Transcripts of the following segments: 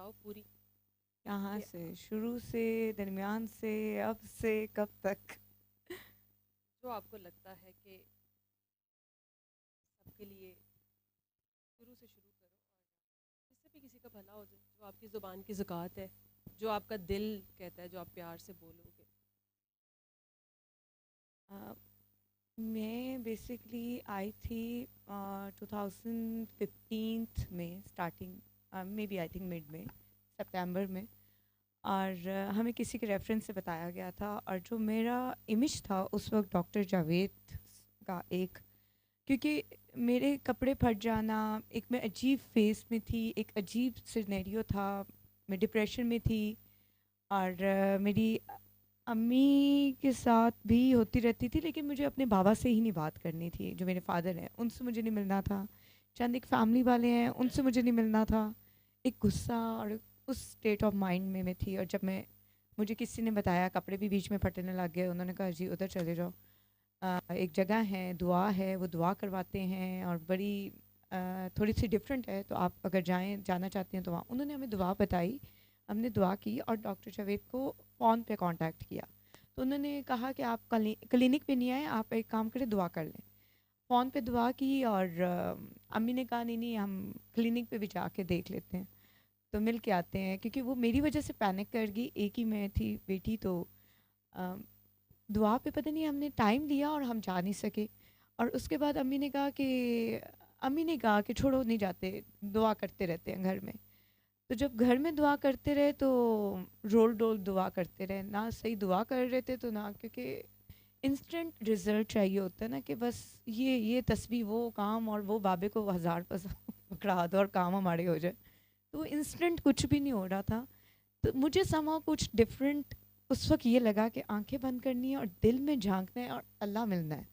बताओ पूरी कहाँ कि से शुरू से दरमियान से अब से कब तक। जो आपको लगता है कि सबके लिए शुरू से शुरू करो और जिससे भी किसी का भला हो जाए, जो आपकी ज़ुबान की ज़कात है, जो आपका दिल कहता है, जो आप प्यार से बोलोगे। अ, मैं बेसिकली आई थी 2015 में starting maybe I think mid में सितंबर में। और हमें किसी के रेफरेंस से बताया गया था और जो मेरा इमेज था उस वक्त डॉक्टर जावेद का एक, क्योंकि मेरे कपड़े फट जाना, एक मैं अजीब फेस में थी, एक अजीब सिनेरियो था, मैं डिप्रेशन में थी। और मेरी अम्मी के साथ भी होती रहती थी, लेकिन मुझे अपने बाबा से ही नहीं बात करनी थी, जो मेरे फादर हैं उनसे मुझे नहीं मिलना था। चंद एक फैमिली वाले हैं उनसे मुझे नहीं मिलना था। एक गुस्सा और उस स्टेट ऑफ माइंड में मैं थी। और जब मैं मुझे किसी ने बताया कपड़े भी बीच में फटने लग गए, उन्होंने कहा जी उधर चले जाओ, एक जगह है दुआ है, वो दुआ करवाते हैं और बड़ी थोड़ी सी डिफरेंट है, तो आप अगर जाना चाहते हैं तो वहाँ उन्होंने हमें दुआ बताई। हमने दुआ की और डॉक्टर जावेद को फ़ोन पे कांटेक्ट किया। तो उन्होंने कहा कि आप क्लिनिक पे नहीं आए, आप एक काम करें दुआ कर लें। फ़ोन पे दुआ की और अम्मी ने कहा नहीं नहीं हम क्लिनिक पे भी जाके देख लेते हैं, तो मिल के आते हैं, क्योंकि वो मेरी वजह से पैनिक कर गई, एक ही मैं थी बेटी। तो अ, दुआ पे पता नहीं हमने टाइम दिया और हम जा नहीं सके। और उसके बाद अम्मी ने कहा कि छोड़ो नहीं जाते, दुआ करते रहते हैं घर में। तो जब घर में दुआ करते रहे तो रोल डोल दुआ करते रहे, ना सही दुआ कर रहे थे तो ना, क्योंकि इंस्टेंट रिजल्ट चाहिए होता है ना, कि बस ये तस्बीह वो काम और वो बाबे को हज़ार पकड़ा दो और काम हमारे हो जाए। तो इंस्टेंट कुछ भी नहीं हो रहा था। तो मुझे समा कुछ डिफरेंट उस वक्त ये लगा कि आंखें बंद करनी है और दिल में झांकना है और अल्लाह मिलना है।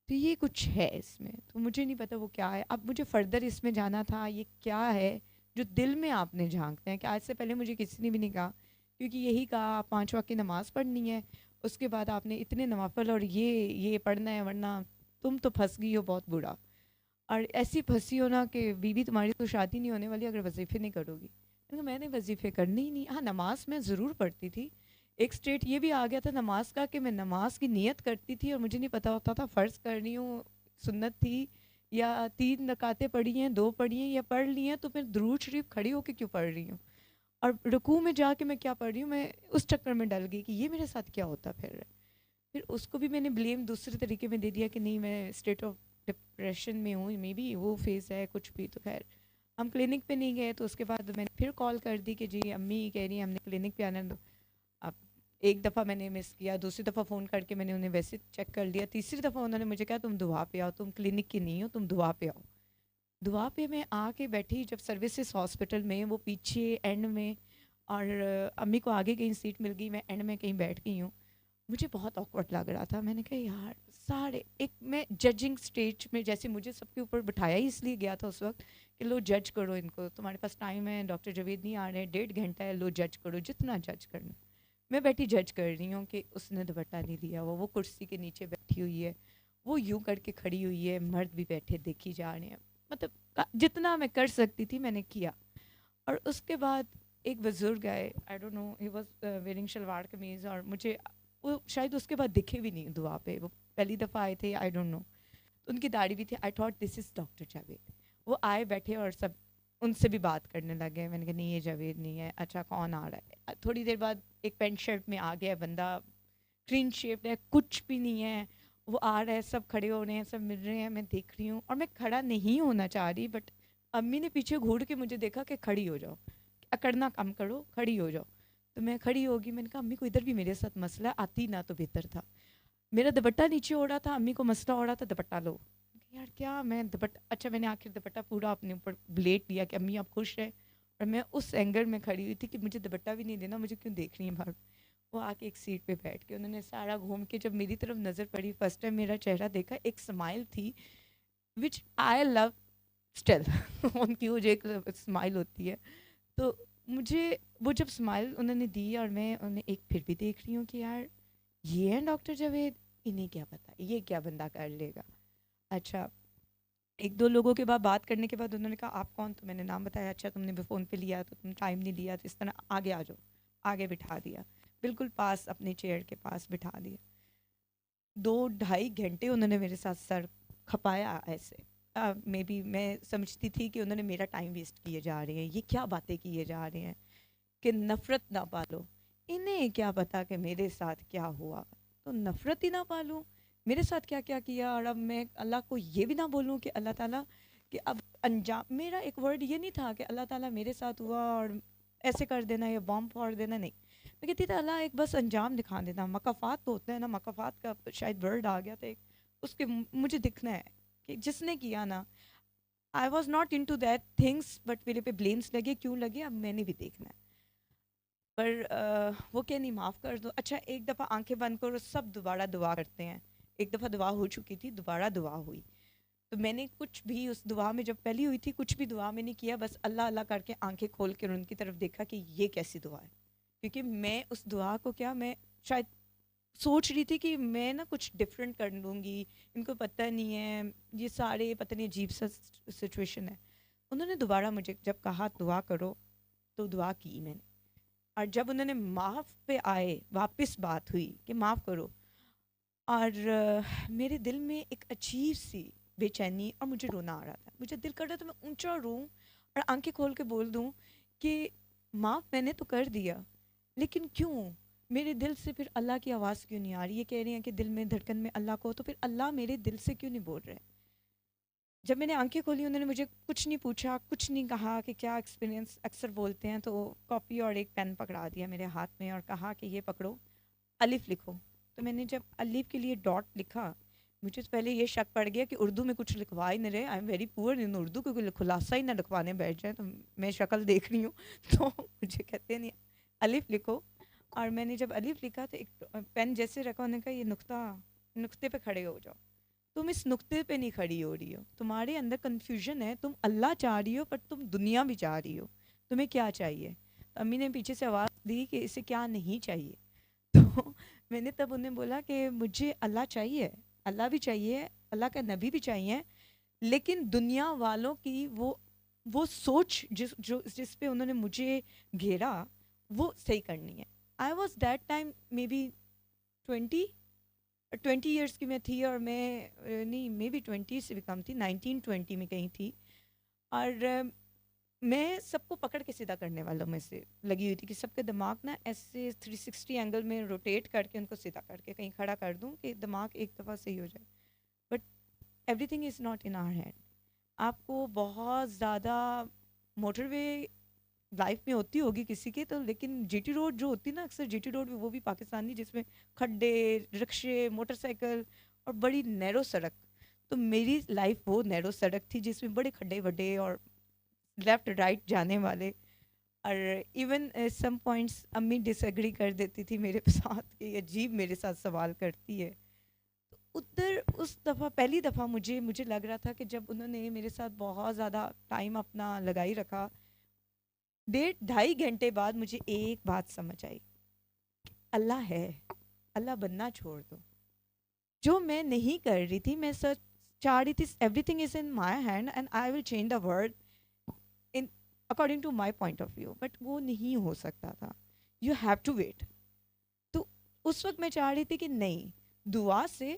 तो ये कुछ है इसमें, तो मुझे नहीं पता वो क्या है। अब मुझे फर्दर इसमें जाना था, ये क्या है जो दिल में आपने झांकना है, कि आज से पहले मुझे किसी ने भी नहीं कहा। क्योंकि यही कहा आप 5 वक्त की नमाज़ पढ़नी है, उसके बाद आपने इतने नवाफल और ये पढ़ना है, वरना तुम तो फंस गई हो बहुत बुरा। और ऐसी फंसी हो ना कि बीवी तुम्हारी तो शादी नहीं होने वाली अगर वजीफ़े नहीं करोगी। मैंने वजीफ़े करने ही नहीं। हाँ, नमाज मैं ज़रूर पढ़ती थी। एक स्टेट ये भी आ गया था नमाज का कि मैं नमाज की नियत करती थी और मुझे नहीं पता होता था फ़र्ज़ कर रही हूँ, सुन्नत थी, या 3 रकातें पढ़ी हैं, 2 पढ़ी हैं या पढ़ ली हैं, तो फिर दुरूद शरीफ खड़ी होकर क्यों पढ़ रही हूँ, और रुकू में जाके मैं क्या पढ़ रही हूँ। मैं उस चक्कर में डल गई कि ये मेरे साथ क्या होता फिर उसको भी मैंने ब्लेम दूसरे तरीके में दे दिया कि नहीं मैं स्टेट ऑफ डिप्रेशन में हूँ, मे बी वो फेज़ है कुछ भी। तो खैर हम क्लिनिक पे नहीं गए। तो उसके बाद मैंने फिर कॉल कर दी कि जी अम्मी कह रही हैं हमने क्लिनिक पे आना है। तो अब एक दफ़ा मैंने मिस किया, दूसरी दफ़ा फ़ोन करके मैंने उन्हें वैसे चेक कर लिया, तीसरी दफ़ा उन्होंने मुझे कहा तुम दुआ पे आओ, तुम क्लिनिक की नहीं हो, तुम दुआ पे आओ। दुआ पे मैं आके बैठी जब सर्विसेज हॉस्पिटल में, वो पीछे एंड में, और अम्मी को आगे कहीं सीट मिल गई, मैं एंड में कहीं बैठ गई हूँ। मुझे बहुत ऑकवर्ड लग रहा था। मैंने कहा यार सारे एक, मैं जजिंग स्टेज में, जैसे मुझे सबके ऊपर बिठाया ही इसलिए गया था उस वक्त कि लो जज करो इनको, तुम्हारे पास टाइम है, डॉक्टर जवेद नहीं आ रहे हैं, 1.5 घंटा है, लो जज करो जितना जज करना। मैं बैठी जज कर रही हूँ कि उसने दुपट्टा नहीं लिया, वो कुर्सी के नीचे बैठी हुई है, वो यूं करके खड़ी हुई है, मर्द भी बैठे देखी जा रहे हैं। मतलब जितना मैं कर सकती थी मैंने किया। और उसके बाद एक बुजुर्ग आए, I don't know, he was wearing shalwar kameez, और मुझे वो शायद उसके बाद दिखे भी नहीं दुआ पे, वो पहली दफ़ा आए थे, आई डोंट नो। उनकी दाढ़ी भी थी, I thought this is doctor Javed. वो आए बैठे और सब उनसे भी बात करने लगे। मैंने कहा नहीं ये जावेद नहीं है, अच्छा कौन आ रहा है। थोड़ी देर बाद एक पेंट शर्ट में आ गया बंदा, क्लीन शेप्ड है, कुछ भी नहीं है। वो आ रहा है, सब खड़े हो रहे हैं, सब मिल रहे हैं, मैं देख रही हूँ और मैं खड़ा नहीं होना चाह रही, बट अम्मी ने पीछे घूर के मुझे देखा कि खड़ी हो जाओ, अकड़ना कम करो, खड़ी हो जाओ। तो मैं खड़ी होगी, मैंने कहा अम्मी को इधर भी मेरे साथ मसला है, आती ना तो बेहतर था। मेरा दुपट्टा नीचे हो रहा था, अम्मी को मसला हो रहा था दुपट्टा लो। यार क्या मैं दुपट्टा, अच्छा मैंने आखिर दुपट्टा पूरा अपने ऊपर ब्लेड लिया कि अम्मी आप खुश है। और मैं उस एंगर में खड़ी हुई थी कि मुझे दुपट्टा भी नहीं देना, मुझे क्यों देख रही है बाहर। वो आके एक सीट पे बैठ के उन्होंने सारा घूम के जब मेरी तरफ नज़र पड़ी, फर्स्ट टाइम मेरा चेहरा देखा, एक स्माइल थी विच आई लव स्टिल। उनकी वो जो एक स्माइल होती है, तो मुझे वो जब स्माइल उन्होंने दी और मैं उन्हें एक फिर भी देख रही हूँ कि यार ये है डॉक्टर जावेद, इन्हें क्या पता ये क्या बंदा कर लेगा। अच्छा, एक दो लोगों के बाद बात करने के बाद उन्होंने कहा आप कौन, तो मैंने नाम बताया, अच्छा तुमने फ़ोन पे लिया तो तुम टाइम नहीं लिया, तो इस तरह आगे आ जाओ, आगे बिठा दिया, बिल्कुल पास अपने चेयर के पास बिठा दिया। 2 ढाई घंटे उन्होंने मेरे साथ सर खपाया ऐसे। मे बी मैं समझती थी कि उन्होंने मेरा टाइम वेस्ट किए जा रहे हैं, ये क्या बातें किए जा रहे हैं कि नफ़रत ना पालो। इन्हें क्या पता कि मेरे साथ क्या हुआ, तो नफ़रत ही ना पालूं, मेरे साथ क्या क्या किया। और अब मैं अल्लाह को ये भी ना बोलूं कि अल्लाह ताला, कि अब अंजाम, मेरा एक वर्ड ये नहीं था कि अल्लाह ताला मेरे साथ हुआ और ऐसे कर देना या बॉम्ब फोड़ देना, नहीं। मैं कहती थी अल्लाह एक बस अंजाम दिखा देना, मकाफात तो होते हैं ना, मकाफात का शायद वर्ड आ गया था एक, उसके मुझे दिखना है कि जिसने किया ना, I was not into that things, but मेरे पे ब्लेम्स लगे, क्यों लगे अब मैंने भी देखना है। पर वो क्या नहीं, माफ़ कर दो। अच्छा एक दफ़ा आंखें बंद करो, सब दोबारा दुआ करते हैं। एक दफ़ा दुआ हो चुकी थी, दोबारा दुआ हुई, तो मैंने कुछ भी उस दुआ में, जब पहली हुई थी, कुछ भी दुआ में नहीं किया, बस अल्लाह अल्लाह करके आंखें खोल कर उनकी तरफ देखा कि ये कैसी दुआ है। क्योंकि मैं उस दुआ को, क्या मैं शायद सोच रही थी कि मैं ना कुछ डिफरेंट कर लूँगी, इनको पता नहीं है, ये सारे पता नहीं अजीब सा सिचुएशन है। उन्होंने दोबारा मुझे जब कहा दुआ करो, तो दुआ की मैंने। और जब उन्होंने माफ़ पे आए, वापस बात हुई कि माफ़ करो, और मेरे दिल में एक अजीब सी बेचैनी और मुझे रोना आ रहा था, मुझे दिल कर रहा था मैं ऊंचा रोऊं और आंखें खोल के बोल दूं कि माफ़ मैंने तो कर दिया, लेकिन क्यों मेरे दिल से फिर अल्लाह की आवाज़ क्यों नहीं आ रही। ये कह रही हैं कि दिल में धड़कन में अल्लाह को, तो फिर अल्लाह मेरे दिल से क्यों नहीं बोल रहे। जब मैंने आंखें खोली, उन्होंने मुझे कुछ नहीं पूछा, कुछ नहीं कहा कि क्या एक्सपीरियंस अक्सर बोलते हैं, तो कॉपी और एक पेन पकड़ा दिया मेरे हाथ में और कहा कि ये पकड़ो, अलिफ लिखो। तो मैंने जब अलिफ के लिए डॉट लिखा, मुझे तो पहले ये शक पड़ गया कि उर्दू में कुछ लिखवा ही नहीं रहे, I am very poor in Urdu, क्योंकि खुलासा ही ना लिखवाने बैठ जाए, तो मैं शक्ल देख रही हूँ तो मुझे कहते नहीं, अलिफ लिखो। और मैंने जब अलिफ लिखा तो एक पेन जैसे रखा, उन्होंने कहा ये नुक्ता, नुक्ते पे खड़े हो जाओ। तुम इस नुक्ते पे नहीं खड़ी हो रही हो, तुम्हारे अंदर कन्फ्यूजन है, तुम अल्लाह चाह रही हो पर तुम दुनिया भी चाह रही हो, तुम्हें क्या चाहिए। तो अम्मी ने पीछे से आवाज़ दी कि इसे क्या नहीं चाहिए। तो मैंने तब उन्हें बोला कि मुझे अल्लाह चाहिए, अल्लाह भी चाहिए, अल्लाह का नबी भी चाहिए, लेकिन दुनिया वालों की वो सोच जिस पे उन्होंने मुझे घेरा, वो सही करनी है। I was that time may be 20 years की मैं थी, और मैं नहीं, मे बी 20 से भी कम थी, 19-20 में कहीं थी। और मैं सबको पकड़ के सीधा करने वालों में से लगी हुई थी कि सबके दिमाग ना ऐसे 360 एंगल में रोटेट करके उनको सीधा करके कहीं खड़ा कर दूं कि दिमाग एक दफ़ा सही हो जाए। But everything is not in our hand. आपको बहुत ज़्यादा मोटरवे लाइफ में होती होगी किसी के, तो लेकिन जीटी रोड जो होती है ना, अक्सर जीटी रोड में, वो भी पाकिस्तानी, जिसमें खड्डे, रिक्शे, मोटरसाइकिल और बड़ी नैरो सड़क। तो मेरी लाइफ वो नैरो सड़क थी जिसमें बड़े खड्डे वड्डे और लेफ्ट राइट जाने वाले। और इवन सम पॉइंट्स अम्मी डिसएग्री कर देती थी मेरे साथ कि ये अजीब मेरे साथ सवाल करती है। तो उधर उस दफ़ा, पहली दफ़ा मुझे मुझे लग रहा था कि जब उन्होंने मेरे साथ बहुत ज़्यादा टाइम अपना लगाई रखा, 1.5 ढाई घंटे बाद मुझे एक बात समझ आई, अल्लाह है, अल्लाह बनना छोड़ दो। जो मैं नहीं कर रही थी, मैं सच चाह रही थी everything is in my hand and I will change the world in according to my point of view, but वो नहीं हो सकता था। You have to wait. तो उस वक्त मैं चाह रही थी कि नहीं, दुआ से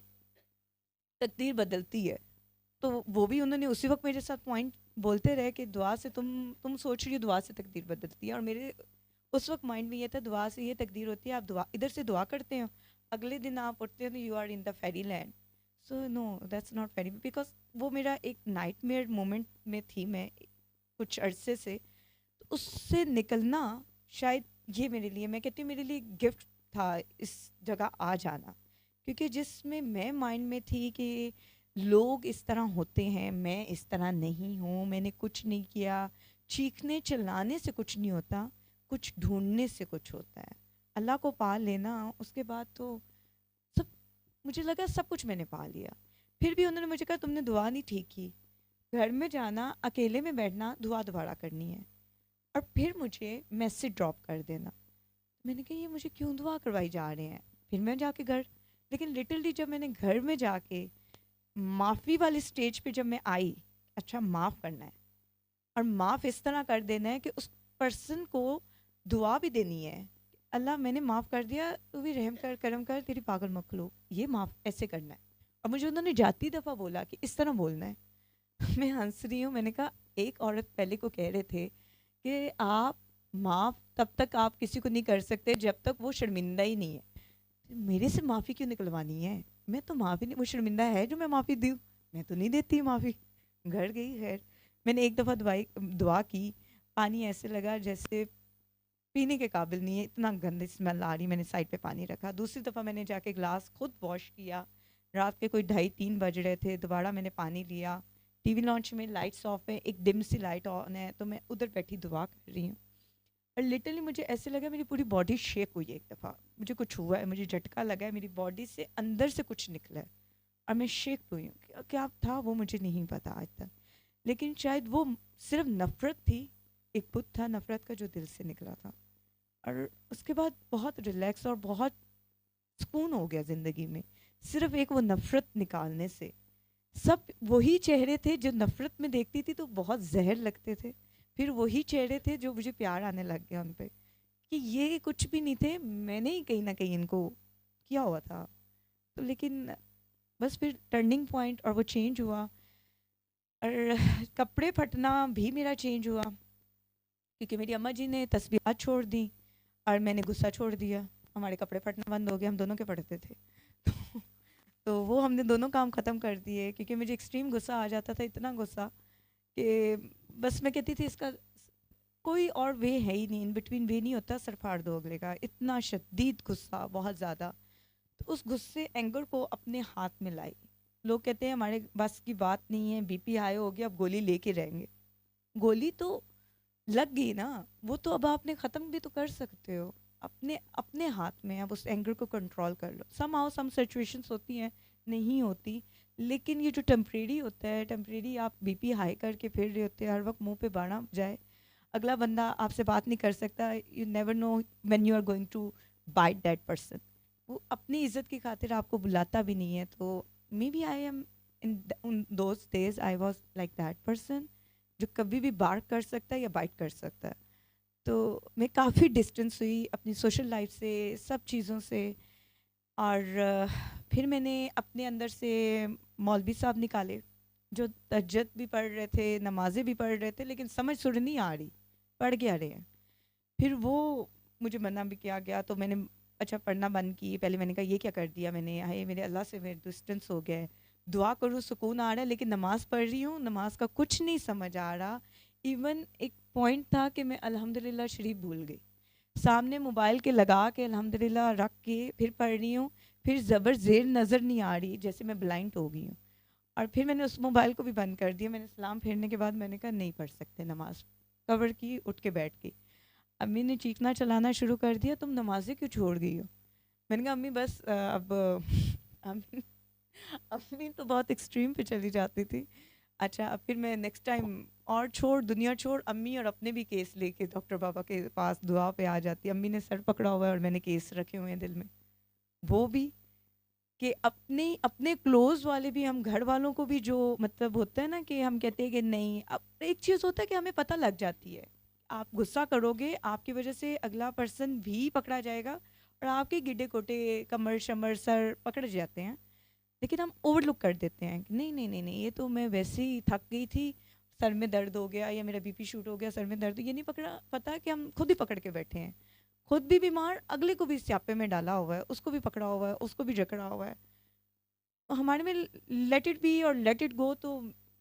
तकदीर बदलती है। तो वो भी उन्होंने उसी वक्त मेरे साथ पॉइंट बोलते रहे कि दुआ से तुम सोच रही हो दुआ से तकदीर बदलती है, और मेरे उस वक्त माइंड में ये था दुआ से ये तकदीर होती है, आप दुआ इधर से दुआ करते हो, अगले दिन आप उठते हो तो you are in the fairy land. So no, that's not fairy, because वो मेरा एक नाइटमेयर मोमेंट में थी मैं कुछ अरसे से। तो उससे निकलना शायद ये मेरे लिए, मैं कहती हूँ मेरे लिए गिफ्ट था इस जगह आ जाना, क्योंकि जिसमें मैं माइंड में थी कि लोग इस तरह होते हैं, मैं इस तरह नहीं हूँ, मैंने कुछ नहीं किया, चीखने चिल्लाने से कुछ नहीं होता, कुछ ढूंढने से कुछ होता है। अल्लाह को पा लेना, उसके बाद तो सब, मुझे लगा सब कुछ मैंने पा लिया। फिर भी उन्होंने मुझे कहा तुमने दुआ नहीं ठीक की, घर में जाना, अकेले में बैठना, दुआ दोबारा करनी है, और फिर मुझे मैसेज ड्रॉप कर देना। मैंने कहा ये मुझे क्यों दुआ करवाई जा रहे हैं। फिर मैं जाके घर, लेकिन लिटरली जब मैंने घर में जाके माफ़ी वाली स्टेज पे जब मैं आई, अच्छा माफ़ करना है, और माफ़ इस तरह कर देना है कि उस पर्सन को दुआ भी देनी है, अल्लाह मैंने माफ़ कर दिया, तू भी रहम कर, करम कर, तेरी पागल मखलूक, ये माफ़ ऐसे करना है। और मुझे उन्होंने जाती दफ़ा बोला कि इस तरह बोलना है। मैं हंस रही हूँ, मैंने कहा एक औरत पहले को कह रहे थे कि आप माफ़ तब तक आप किसी को नहीं कर सकते जब तक वो शर्मिंदा ही नहीं है। मेरे से माफ़ी क्यों निकलवानी है? मैं तो माफ़ी नहीं, वो शर्मिंदा है जो मैं माफ़ी दूँ? मैं तो नहीं देती माफ़ी। घर गई खैर, मैंने एक दफ़ा दुआ की, पानी ऐसे लगा जैसे पीने के काबिल नहीं है, इतना गंदी स्मेल आ रही, मैंने साइड पे पानी रखा। दूसरी दफ़ा मैंने जाके ग्लास खुद वॉश किया, रात के कोई 2:30-3 बज रहे थे, दोबारा मैंने पानी लिया, टीवी लॉन्च में लाइट्स ऑफ है, एक डिम सी लाइट ऑन है, तो मैं उधर बैठी दुआ कर रही हूँ। और लिटरली मुझे ऐसे लगा मेरी पूरी बॉडी शेक हुई है, एक दफ़ा मुझे कुछ हुआ है, मुझे झटका लगा है, मेरी बॉडी से अंदर से कुछ निकला है और मैं शेक हुई हूँ। क्या था वो मुझे नहीं पता आज तक, लेकिन शायद वो सिर्फ नफ़रत थी, एक बुत था नफ़रत का जो दिल से निकला था। और उसके बाद बहुत रिलैक्स और बहुत सुकून हो गया ज़िंदगी में, सिर्फ एक वो नफ़रत निकालने से। सब वही चेहरे थे जो नफ़रत में देखती थी तो बहुत जहर लगते थे, फिर वही चेहरे थे जो मुझे प्यार आने लग गया उन पे, कि ये कुछ भी नहीं थे, मैंने ही कहीं ना कहीं इनको किया हुआ था। तो लेकिन बस फिर टर्निंग पॉइंट और वो चेंज हुआ, और कपड़े फटना भी मेरा चेंज हुआ क्योंकि मेरी अम्मा जी ने तस्बीहात छोड़ दी और मैंने गुस्सा छोड़ दिया, हमारे कपड़े फटना बंद हो गए, हम दोनों के फटते थे। तो, तो वो हमने दोनों काम ख़त्म कर दिए क्योंकि मुझे एक्सट्रीम गुस्सा आ जाता था, इतना गुस्सा कि बस मैं कहती थी इसका कोई और वे है ही नहीं, इन बिटवीन वे नहीं होता, सर फाड़ दो अगले का, इतना शदीद गुस्सा, बहुत ज़्यादा। तो उस गुस्से एंगर को अपने हाथ में लाई। लोग कहते हैं हमारे बस की बात नहीं है, बीपी हाई हो गया, अब गोली लेके रहेंगे। गोली तो लग गई ना, वो तो अब आपने ख़त्म भी तो कर सकते हो, अपने अपने हाथ में। अब उस एंगर को कंट्रोल कर लो। सम हाउ सम सिचुएशंस होती हैं, नहीं होती, लेकिन ये जो टेम्परेरी होता है, टेम्परेरी आप बीपी हाई करके फिर रहे होते हैं, हर वक्त मुंह पे बाणा जाए, अगला बंदा आपसे बात नहीं कर सकता, you never know when you are going to bite that person. वो अपनी इज्जत की खातिर आपको बुलाता भी नहीं है। तो maybe I am in those days I was like that person जो कभी भी बार्क कर सकता है या बाइट कर सकता है। तो मैं काफ़ी डिस्टेंस हुई अपनी सोशल लाइफ से, सब चीज़ों से। और फिर मैंने अपने अंदर से मौलवी साहब निकाले जो तहज्जुद भी पढ़ रहे थे, नमाज़ें भी पढ़ रहे थे, लेकिन समझ सुर नहीं आ रही, पढ़ क्या रहे हैं। फिर वो मुझे मना भी किया गया, तो मैंने अच्छा पढ़ना बंद की। पहले मैंने कहा ये क्या कर दिया मैंने, हाय मेरे अल्लाह से मेरे डिस्टेंस हो गया है, दुआ करूँ सुकून आ रहा है, लेकिन नमाज़ पढ़ रही हूँ, नमाज का कुछ नहीं समझ आ रहा। इवन एक पॉइंट था कि मैं अल्हम्दुलिल्लाह शरीफ भूल गई, सामने मोबाइल के लगा के अल्हम्दुलिल्लाह रख के फिर पढ़ रही हूँ, फिर ज़बर ज़ेर नज़र नहीं आ रही, जैसे मैं ब्लाइंड हो गई हूँ। और फिर मैंने उस मोबाइल को भी बंद कर दिया। मैंने सलाम फेरने के बाद मैंने कहा नहीं पढ़ सकते नमाज, कवर की, उठ के बैठ गई। अम्मी ने चीखना चलाना शुरू कर दिया, तुम नमाज़ें क्यों छोड़ गई हो? मैंने कहा अम्मी बस अब अम्मी अम्मी तो बहुत एक्सट्रीम पे चली जाती थी। अच्छा अब फिर मैं नेक्स्ट टाइम और छोड़, दुनिया छोड़, अम्मी और अपने भी केस लेके डॉक्टर बाबा के पास दुआ पे आ जाती। अम्मी ने सर पकड़ा हुआ है और मैंने केस रखे हुए हैं दिल में। वो भी कि अपने अपने क्लोज वाले भी, हम घर वालों को भी, जो मतलब होता है ना कि हम कहते हैं कि नहीं, अब एक चीज़ होता है कि हमें पता लग जाती है, आप गुस्सा करोगे आपकी वजह से अगला पर्सन भी पकड़ा जाएगा और आपके गिड्डे कोटे, कमर शमर सर पकड़ जाते हैं। लेकिन हम ओवरलुक कर देते हैं कि नहीं नहीं नहीं नहीं, ये तो मैं वैसे ही थक गई थी, सर में दर्द हो गया या मेरा बीपी शूट हो गया, सर में दर्द, ये नहीं पकड़ा पता कि हम खुद ही पकड़ के बैठे हैं, खुद भी बीमार, अगले को भी स्यापे में डाला हुआ है, उसको भी पकड़ा हुआ है, उसको भी जकड़ा हुआ है। हमारे में लेट इट बी और लेट इट गो। तो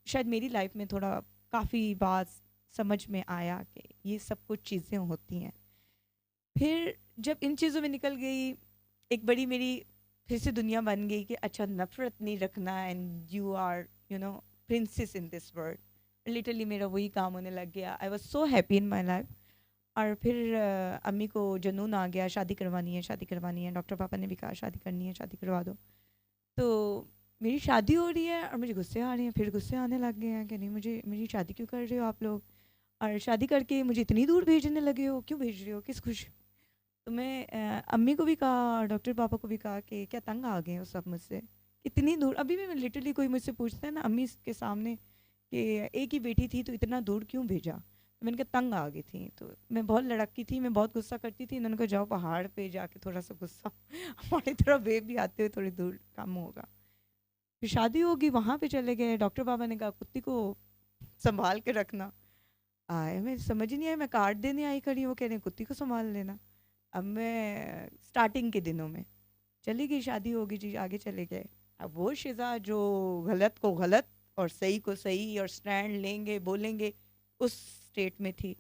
शायद मेरी लाइफ में थोड़ा काफ़ी बात समझ में आया कि ये सब कुछ चीज़ें होती हैं। फिर जब इन चीज़ों में निकल गई, एक बड़ी मेरी फिर से दुनिया बन गई कि अच्छा नफरत नहीं रखना, and you are you know princess in this world. Literally मेरा वही काम होने लग गया। I was so happy in my life. और फिर अम्मी को जुनून आ गया, शादी करवानी है, शादी करवानी है, डॉक्टर पापा ने भी कहा शादी करनी है, शादी करवा दो। तो मेरी शादी हो रही है और मुझे गुस्से आ रहे हैं, फिर गुस्से आने लग गए हैं कि नहीं, मुझे मेरी शादी क्यों कर रहे हो आप लोग, और शादी करके मुझे इतनी दूर भेजने लगे हो, क्यों भेज रहे हो, किस खुशी। तो मैं अम्मी को भी कहा, डॉक्टर पापा को भी कहा कि क्या तंग आ गए हो सब मुझसे, इतनी दूर। अभी भी मैं लिटरली कोई मुझसे पूछता है ना अम्मी के सामने कि एक ही बेटी थी तो इतना दूर क्यों भेजा। तो मैंने कहा तंग आ गई थी, तो मैं बहुत लड़की थी, मैं बहुत गुस्सा करती थी। इन्होंने कहा जाओ पहाड़ पे जाके थोड़ा सा गुस्सा हमारी तरफ वेव भी आते हुए थोड़ी दूर कम होगा। फिर शादी होगी, वहाँ पे चले गए। डॉक्टर बाबा ने कहा कुत्ती को संभाल के रखना। आए मैं समझ ही नहीं आई, मैं कार्ड देने आई खड़ी हूँ, कह रहे हैं कुत्ती को संभाल लेना। अब मैं स्टार्टिंग के दिनों में चली गई, शादी होगी जी, आगे चले गए। अब वो शिजा जो गलत को गलत और सही को सही और स्टैंड लेंगे बोलेंगे उस स्टेट में थी।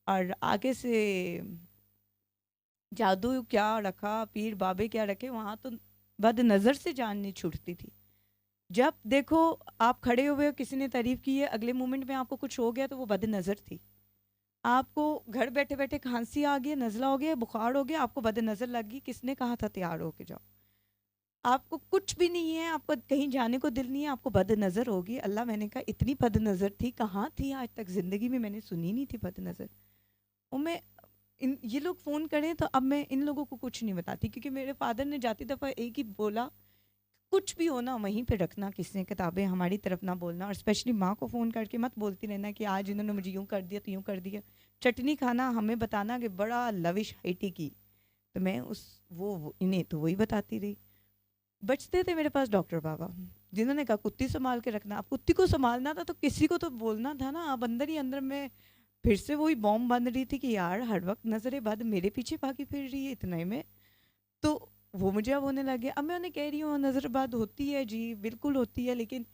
और आगे से जादू क्या रखा, पीर बाबे क्या रखे, वहाँ तो बद नज़र से जान नहीं छूटती थी। जब देखो आप खड़े हुए हो, किसी ने तारीफ की है, अगले मोमेंट में आपको कुछ हो गया तो वो बद नज़र थी। आपको घर बैठे बैठे खांसी आ गई, नज़ला हो गया, बुखार हो गया, आपको बद नज़र लग गई, किसने कहा था तैयार होके जाओ। आपको कुछ भी नहीं है, आपको कहीं जाने को दिल नहीं है, आपको बद नज़र होगी। अल्लाह, मैंने कहा इतनी बद नज़र थी, कहाँ थी आज तक ज़िंदगी में मैंने सुनी नहीं थी बद नज़र। और मैं इन ये लोग फ़ोन करें तो अब मैं इन लोगों को कुछ नहीं बताती, क्योंकि मेरे फादर ने जाती दफ़ा एक ही बोला, कुछ भी हो ना वहीं पे रखना, किसी ने किताबें हमारी तरफ ना बोलना, और स्पेशली माँ को फ़ोन करके मत बोलती रहना कि आज इन्होंने मुझे यूँ कर दिया तो यूँ कर दिया। चटनी खाना हमें बताना कि बड़ा लविश हाइटी की। तो मैं इन्हें तो वही बताती रही। बचते थे मेरे पास डॉक्टर बाबा, जिन्होंने कहा कुत्ती संभाल के रखना। अब कुत्ती को संभालना था तो किसी को तो बोलना था ना। अब अंदर ही अंदर में फिर से वही बॉम्ब बन रही थी कि यार हर वक्त नजरे बाद मेरे पीछे भागी फिर रही है इतना ही में। तो वो मुझे अब होने लगे। अब मैं उन्हें कह रही हूँ नजरबाद होती है जी, बिल्कुल होती है, लेकिन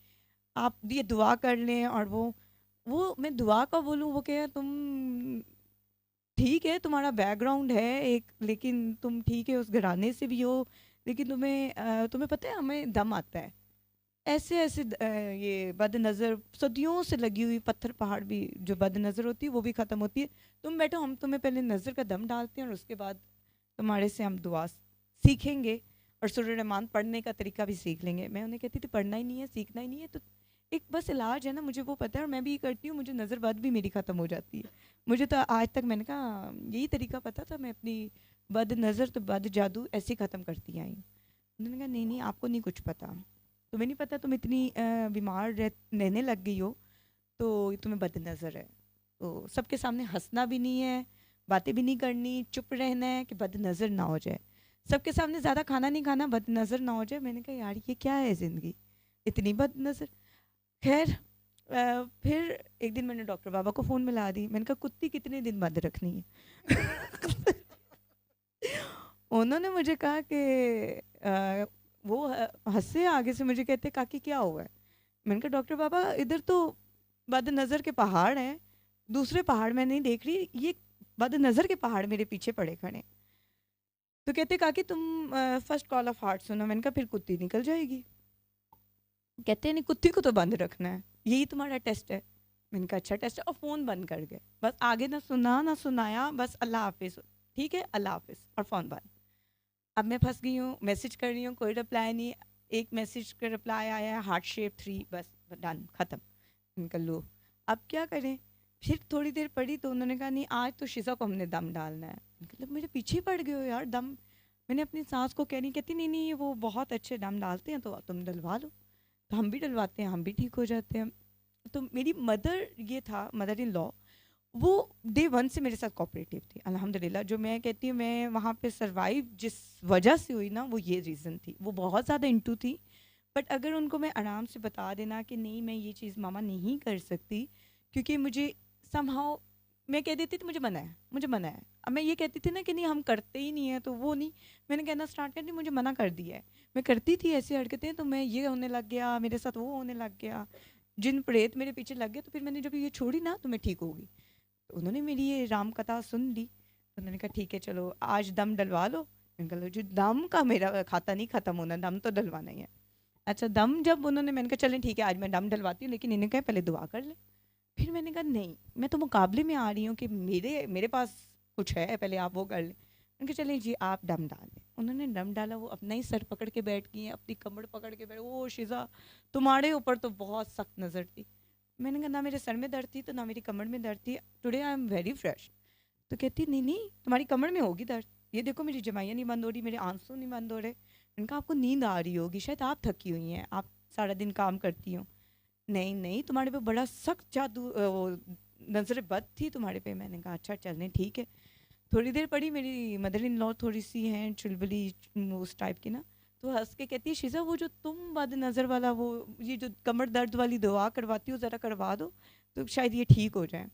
आप ये दुआ कर लें। और वो मैं दुआ का बोलूँ, वो कहे तुम ठीक है, तुम्हारा बैकग्राउंड है एक, लेकिन तुम ठीक है उस घराने से भी हो, लेकिन तुम्हें पता है हमें दम आता है। ऐसे ऐसे ये बद नज़र सदियों से लगी हुई पत्थर पहाड़ भी जो बद नज़र होती है वो भी ख़त्म होती है। तुम बैठो, हम तुम्हें पहले नज़र का दम डालते हैं और उसके बाद तुम्हारे से हम दुआ सीखेंगे और सूरह रहमान पढ़ने का तरीका भी सीख लेंगे। मैं उन्हें कहती थी पढ़ना ही नहीं है, सीखना ही नहीं है, तो एक बस इलाज है ना, मुझे वो पता है और मैं भी ये करती हूँ, मुझे नज़र बद भी मेरी ख़त्म हो जाती है। मुझे तो आज तक मैंने कहा यही तरीका पता था, मैं अपनी बद नज़र तो बद जादू ऐसे ख़त्म करती आई हूँ। उन्होंने कहा नहीं नहीं, आपको नहीं कुछ पता, तुम्हें नहीं पता, तुम इतनी बीमार रहने लग गई हो तो तुम्हें बद नज़र है। तो सबके सामने हंसना भी नहीं है, बातें भी नहीं करनी, चुप रहना है कि बद नज़र ना हो जाए। सबके सामने ज़्यादा खाना नहीं खाना, बद नज़र ना हो जाए। मैंने कहा यार ये क्या है ज़िंदगी, इतनी बद नज़र। खैर फिर एक दिन मैंने डॉक्टर बाबा को फ़ोन मिला दी। मैंने कहा कुत्ती कितने दिन बंद रखनी है। उन्होंने मुझे कहा कि वो हंसे आगे से, मुझे कहते काकी क्या हुआ है। मैंने कहा डॉक्टर बाबा इधर तो बद नज़र के पहाड़ हैं, दूसरे पहाड़ मैं नहीं देख रही, ये बद नज़र के पहाड़ मेरे पीछे पड़े खड़े हैं। तो कहते काकी तुम फर्स्ट कॉल ऑफ हार्ट सुनो। मैंने कहा फिर कुत्ती निकल जाएगी। कहते नहीं कुत्ती को तो बंद रखना है, यही तुम्हारा टेस्ट है। मैंने कहा अच्छा टेस्ट है, और फ़ोन बंद कर गए। बस आगे ना सुना ना सुनाया, बस अल्लाह हाफिज़, ठीक है अल्लाह हाफिज़, और फ़ोन बंद। अब मैं फंस गई हूँ, मैसेज कर रही हूँ, कोई रिप्लाई नहीं। एक मैसेज का रिप्लाई आया है हार्ट शेप 3, बस डन ख़त्म। निकल लो, अब क्या करें। फिर थोड़ी देर पड़ी तो उन्होंने कहा नहीं आज तो शिजा को हमने दम डालना है। मतलब मेरे पीछे पड़ गए हो यार दम। मैंने अपनी सास को कह रही, कहती नहीं नहीं वो बहुत अच्छे दम डालते हैं तो तुम डलवा लो। तो हम भी डलवाते हैं, हम भी ठीक हो जाते हैं। तो मेरी मदर, ये था मदर इन लॉ, वो डे वन से मेरे साथ कोऑपरेटिव थी अल्हम्दुलिल्लाह। जो मैं कहती हूँ मैं वहाँ पे सरवाइव जिस वजह से हुई ना, वो ये रीज़न थी। वो बहुत ज़्यादा इंटू थी, बट अगर उनको मैं आराम से बता देना कि नहीं मैं ये चीज़ मामा नहीं कर सकती, क्योंकि मुझे समहाउ मैं कह देती थी मुझे मना है, मुझे मना है। अब मैं ये कहती थी ना कि नहीं हम करते ही नहीं है, तो वो नहीं, मैंने कहना स्टार्ट कर दी मुझे मना कर दिया है। मैं करती थी ऐसी हरकतें, तो मैं ये होने लग गया, मेरे साथ वो होने लग गया, जिन प्रेत मेरे पीछे लग गए। तो फिर मैंने जब ये छोड़ी ना तो मैं ठीक हो गई। तो उन्होंने मेरी ये राम कथा सुन ली, तो उन्होंने कहा ठीक है चलो आज दम डलवा लो। मैंने कहा लो जी, दम का मेरा खाता नहीं ख़त्म होना, दम तो डलवाना ही है। अच्छा दम जब उन्होंने, मैंने कहा चलें ठीक है आज मैं दम डलवाती हूँ, लेकिन इन्हें कहा पहले दुआ कर ले। फिर मैंने कहा नहीं, मैं तो मुकाबले में आ रही हूँ कि मेरे मेरे पास कुछ है, पहले आप वो कर लें। उनके चलें जी आप दम डालें। उन्होंने दम डाला, वो अपना ही सर पकड़ के बैठ गई हैं, अपनी कमर पकड़ के बैठ, ओ शिजा तुम्हारे ऊपर तो बहुत सख्त नज़र थी। मैंने कहा ना मेरे सर में दर्द थी तो ना मेरी कमर में दर्द थी, today I am very fresh. तो कहती नहीं नहीं तुम्हारी कमर में होगी दर्द, ये देखो मेरी जमाइयाँ नहीं बंद हो रही, मेरे आंसू नहीं बंद हो रहे। इनका आपको नींद आ रही होगी, शायद आप थकी हुई हैं, आप सारा दिन काम करती हो। नहीं नहीं, तुम्हारे पे बड़ा सख्त जादू वो नजर बद थी तुम्हारे पे। मैंने कहा अच्छा चलने ठीक है। थोड़ी देर पड़ी, मेरी मदर इन लॉ थोड़ी सी हैं चुलबुली उस टाइप की ना, तो हंस के कहती है शीजा वो जो तुम बद नज़र वाला वो ये जो कमर दर्द वाली दवा करवाती हो ज़रा करवा दो तो शायद ये ठीक हो जाए।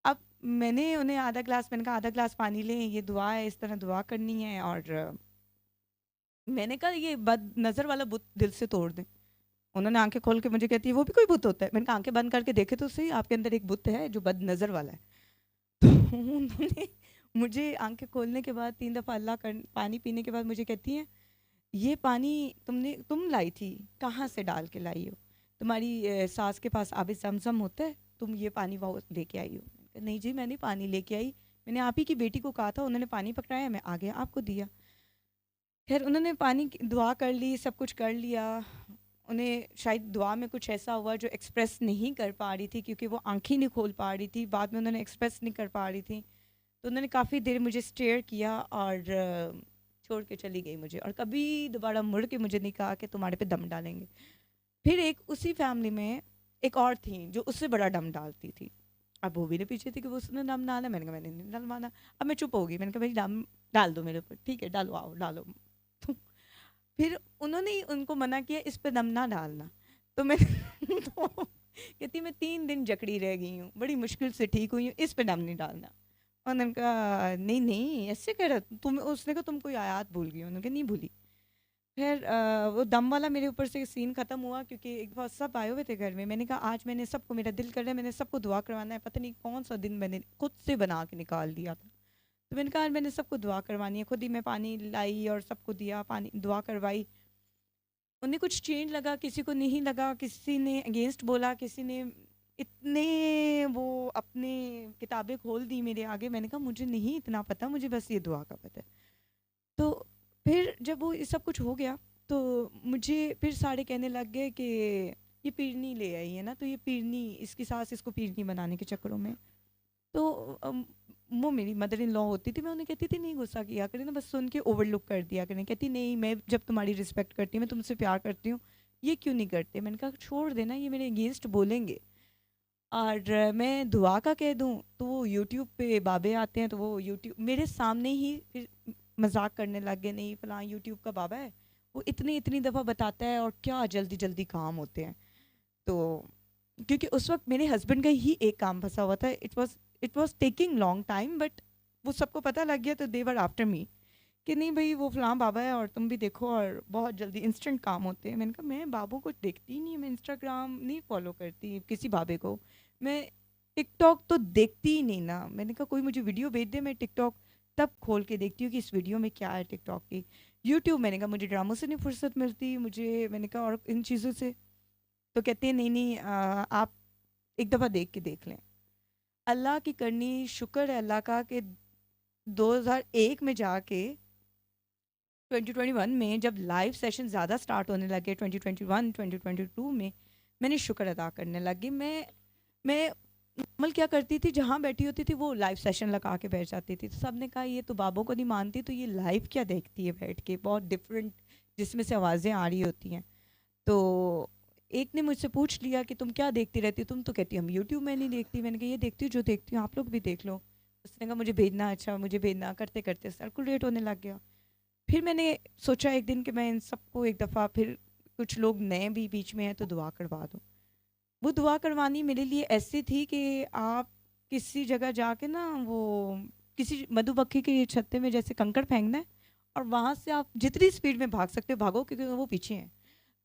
अब मैंने उन्हें आधा ग्लास, मैंने कहा आधा ग्लास पानी लें, ये दुआ है, इस तरह दुआ करनी है। और मैंने कहा ये बद नज़र वाला बुत दिल से तोड़ दें। उन्होंने आंखें खोल के मुझे कहती है वो भी कोई बुत होता है? मैंने कहा आंखें बंद करके देखे तो सही, आपके अंदर एक बुत है जो बद नज़र वाला है। तो उन्होंने मुझे आंखें खोलने के बाद 3 दफ़ा अल्लाह कर पानी पीने के बाद मुझे कहती हैं ये पानी तुम लाई थी, कहाँ से डाल के लाई हो? तुम्हारी सास के पास आबे ज़मज़म होता है, तुम ये पानी वो लेके आई हो? मैंने कहा नहीं जी मैं नहीं पानी लेके आई, मैंने आप ही की बेटी को कहा था, उन्होंने पानी पकड़ाया, मैं आ गया आपको दिया। खैर उन्होंने पानी की दुआ कर ली, सब कुछ कर लिया। उन्हें शायद दुआ में कुछ ऐसा हुआ जो एक्सप्रेस नहीं कर पा रही थी, क्योंकि वो आंखें नहीं खोल पा रही थी, बाद में उन्होंने एक्सप्रेस नहीं कर पा रही थी। तो उन्होंने काफ़ी देर मुझे स्टेयर किया और छोड़ के चली गई मुझे, और कभी दोबारा मुड़ के मुझे नहीं कहा कि तुम्हारे पे दम डालेंगे। फिर एक उसी फैमिली में एक और थी जो उससे बड़ा दम डालती थी। अब वो भी नहीं पीछे थी कि वो उसने दम डाला, मैंने कहा मैंने नहीं डलवाना। अब मैं चुप हो गई, मैंने कहा भाई दम डाल दो मेरे ऊपर, ठीक है डलवाओ डालो। फिर उन्होंने ही उनको मना किया इस पे दम ना डालना। तो मैं तो कहती मैं 3 दिन जकड़ी रह गई हूँ, बड़ी मुश्किल से ठीक हुई हूँ, इस पे दम नहीं डालना। और उन्होंने कहा नहीं नहीं ऐसे कह रहा तुम, उसने कहा तुम कोई आयत भूल गई हो? उन्होंने कहा नहीं भूली। खैर वो दम वाला मेरे ऊपर से सीन ख़त्म हुआ, क्योंकि एक बार सब आए हुए थे घर में। मैंने कहा आज मैंने सबको, मेरा दिल कर रहा है मैंने सबको दुआ करवाना है, पता नहीं कौन सा दिन मैंने खुद से बना के निकाल दिया था। तो मैंने कहा आज मैंने सबको दुआ करवानी है, खुद ही मैं पानी लाई और सबको दिया, पानी दुआ करवाई। उन्हें कुछ चेंज लगा, किसी को नहीं लगा, किसी ने अगेंस्ट बोला, किसी ने इतने वो अपने किताबें खोल दी मेरे आगे। मैंने कहा मुझे नहीं इतना पता, मुझे बस ये दुआ का पता है। तो फिर जब वो ये सब कुछ हो गया तो मुझे फिर सारे कहने लग गए कि ये पीरनी ले आई है ना, तो ये पीरनी, इसकी सास इसको पीरनी बनाने के चक्करों में। तो वो मेरी मदर इन लॉ होती थी, मैं उन्हें कहती थी नहीं गुस्सा किया करें ना, बस सुन के ओवरलुक कर दिया करें। कहती नहीं मैं जब तुम्हारी रिस्पेक्ट करती हूँ, मैं तुमसे प्यार करती हूँ, ये क्यों नहीं करते? मैंने कहा छोड़ देना, ये मेरे अगेंस्ट बोलेंगे। और मैं दुआ का कह दूँ तो वो यूट्यूब पे बाबे आते हैं, तो वो यूट्यूब मेरे सामने ही फिर मजाक करने लग गए, नहीं फलां यूट्यूब का बाबा है, वो इतनी इतनी दफ़ा बताता है और क्या जल्दी जल्दी काम होते हैं। तो क्योंकि उस वक्त मेरे हस्बैंड का ही एक काम फंसा हुआ था, it was taking long time, but वो सबको पता लग गया, तो देवर आफ्टर मी कि नहीं भाई वो फलां बाबा है और तुम भी देखो और बहुत जल्दी इंस्टेंट काम होते हैं। मैंने कहा मैं बाबों को देखती ही नहीं, मैं इंस्टाग्राम नहीं फॉलो करती किसी बाबे को, मैं टिकटॉक तो देखती ही नहीं ना। मैंने कहा कोई मुझे वीडियो भेज दे, मैं टिकटॉक तब खोल के देखती हूँ कि इस वीडियो में क्या है टिकटॉक की। यूट्यूब मैंने कहा मुझे ड्रामों से नहीं फुर्सत मिलती मुझे, मैंने कहा और इन चीज़ों से। तो कहते हैं नहीं नहीं आप एक दफ़ा देख के देख लें। अल्लाह की करनी शुक्र है अल्लाह का कि 2001 में जाके 2021 में जब लाइव सेशन ज़्यादा स्टार्ट होने लगे, 2021 2022 में मैंने शुक्र अदा करने लगी। मैं नॉर्मल क्या करती थी, जहाँ बैठी होती थी वो लाइव सेशन लगा के बैठ जाती थी। तो सब ने कहा ये तो बाबों को नहीं मानती, तो ये लाइव क्या देखती है बैठ के, बहुत डिफरेंट जिसमें से आवाज़ें आ रही होती हैं। तो एक ने मुझसे पूछ लिया कि तुम क्या देखती रहती हो? तुम तो कहती हम यूट्यूब में नहीं देखती। मैंने कहा ये देखती हूँ जो देखती हूँ आप लोग भी देख लो। उसने कहा मुझे भेजना, अच्छा मुझे भेजना। करते करते सर्कुलेट होने लग गया। फिर मैंने सोचा एक दिन कि मैं इन सबको एक दफ़ा, फिर कुछ लोग नए भी बीच में हैं तो दुआ करवा दूँ। वो दुआ करवानी मेरे लिए ऐसी थी कि आप किसी जगह जाके ना, वो किसी मधुमक्खी के छत्ते में जैसे कंकड़ फेंकना है और वहाँ से आप जितनी स्पीड में भाग सकते हो भागो, क्योंकि वो पीछे हैं।